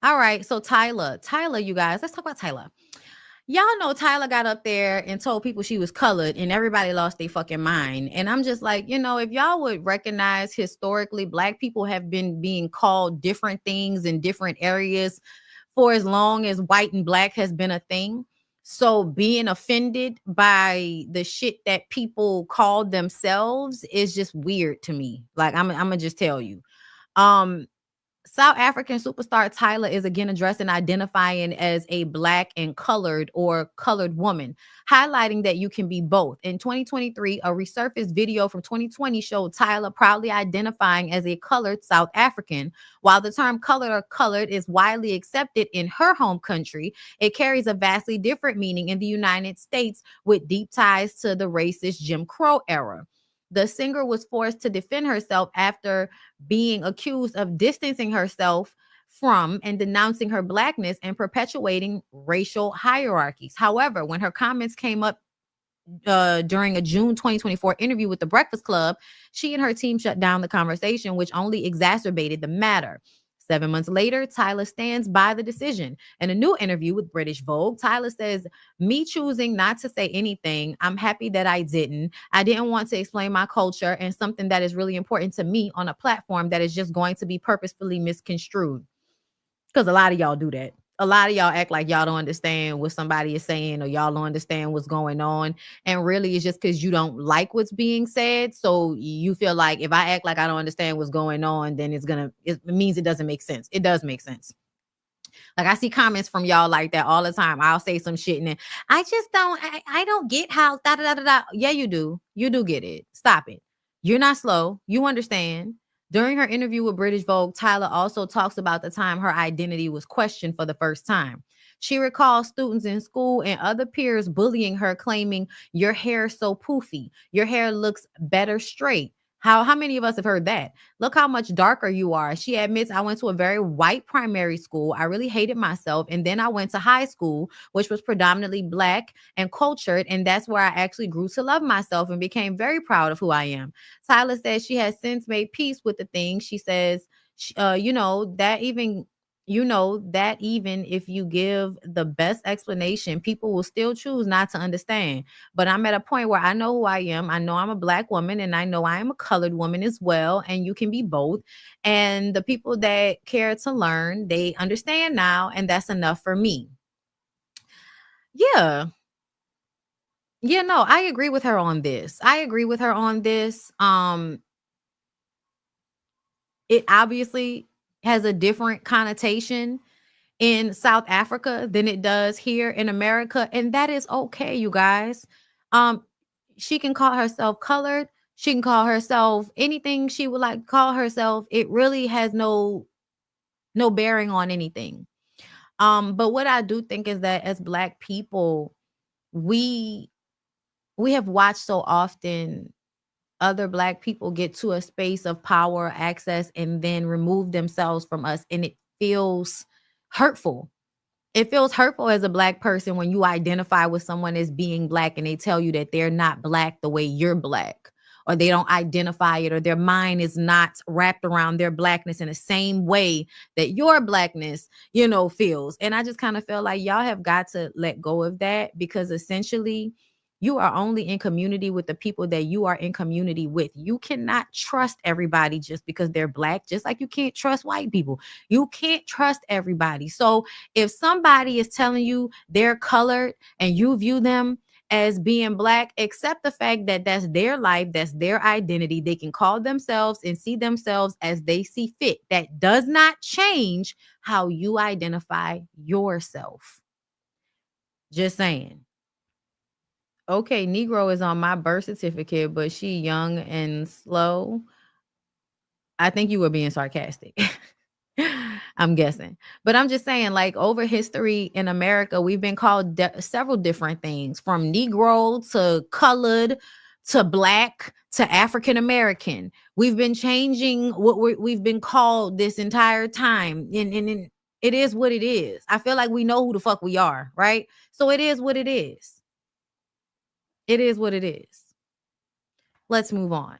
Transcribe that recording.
All right. So Tylah, you guys, let's talk about Tylah. Y'all know Tylah got up there and told people she was colored and everybody lost their fucking mind. And I'm just like, if y'all would recognize historically, black people have been being called different things in different areas for as long as white and black has been a thing. So being offended by the shit that people called themselves is just weird to me. Like I'm gonna just tell you. Um South African superstar Tylah is again addressed and identifying as a black and colored or colored woman, highlighting that you can be both. In 2023, a resurfaced video from 2020 showed Tylah proudly identifying as a colored South African. While the term colored or colored is widely accepted in her home country, it carries a vastly different meaning in the United States with deep ties to the racist Jim Crow era. The singer was forced to defend herself after being accused of distancing herself from and denouncing her blackness and perpetuating racial hierarchies. However, when her comments came up during a June 2024 interview with the Breakfast Club, she and her team shut down the conversation, which only exacerbated the matter. 7 months later, Tylah stands by the decision. In a new interview with British Vogue, Tylah says, "Me choosing not to say anything, I'm happy that I didn't. I didn't want to explain my culture and something that is really important to me on a platform that is just going to be purposefully misconstrued." Because a lot of y'all do that. A lot of y'all act like y'all don't understand what somebody is saying or y'all don't understand what's going on. And really, it's just because you don't like what's being said. So you feel like if I act like I don't understand what's going on, then it means it doesn't make sense. It does make sense. Like I see comments from y'all like that all the time. I'll say some shit and then I don't get how da da da da da. Yeah, you do. You do get it. Stop it. You're not slow. You understand. During her interview with British Vogue, Tylah also talks about the time her identity was questioned for the first time. She recalls students in school and other peers bullying her, claiming, "Your hair is so poofy. Your hair looks better straight." How many of us have heard that? "Look how much darker you are." She admits, "I went to a very white primary school. I really hated myself. And then I went to high school, which was predominantly black and cultured. And that's where I actually grew to love myself and became very proud of who I am." Tylah says she has since made peace with the thing. She says, that even if you give the best explanation, people will still choose not to understand. But I'm at a point where I know who I am. I know I'm a black woman and I know I am a colored woman as well. And you can be both. And the people that care to learn, they understand now. And that's enough for me. Yeah. Yeah, no, I agree with her on this. I agree with her on this. It obviously has a different connotation in South Africa than it does here in America, and that is okay, you guys. Um, she can call herself colored. She can call herself anything she would like to call herself. It really has no bearing on anything. But what I do think is that as black people, we we have watched so often other black people get to a space of power, access, and then remove themselves from us, and it feels hurtful. It feels hurtful as a black person when you identify with someone as being black and they tell you that they're not black the way you're black, or they don't identify it, or their mind is not wrapped around their blackness in the same way that your blackness, feels. And I just kind of feel like y'all have got to let go of that, because essentially you are only in community with the people that you are in community with. You cannot trust everybody just because they're black, just like you can't trust white people. You can't trust everybody. So if somebody is telling you they're colored and you view them as being black, accept the fact that that's their life, that's their identity. They can call themselves and see themselves as they see fit. That does not change how you identify yourself. Just saying. Okay, Negro is on my birth certificate, but she young and slow. I think you were being sarcastic. I'm guessing. But I'm just saying, like, over history in America, we've been called several different things, from Negro to colored to black to African American. We've been changing what we've been called this entire time. And it is what it is. I feel like we know who the fuck we are, right? So it is what it is. It is what it is. Let's move on.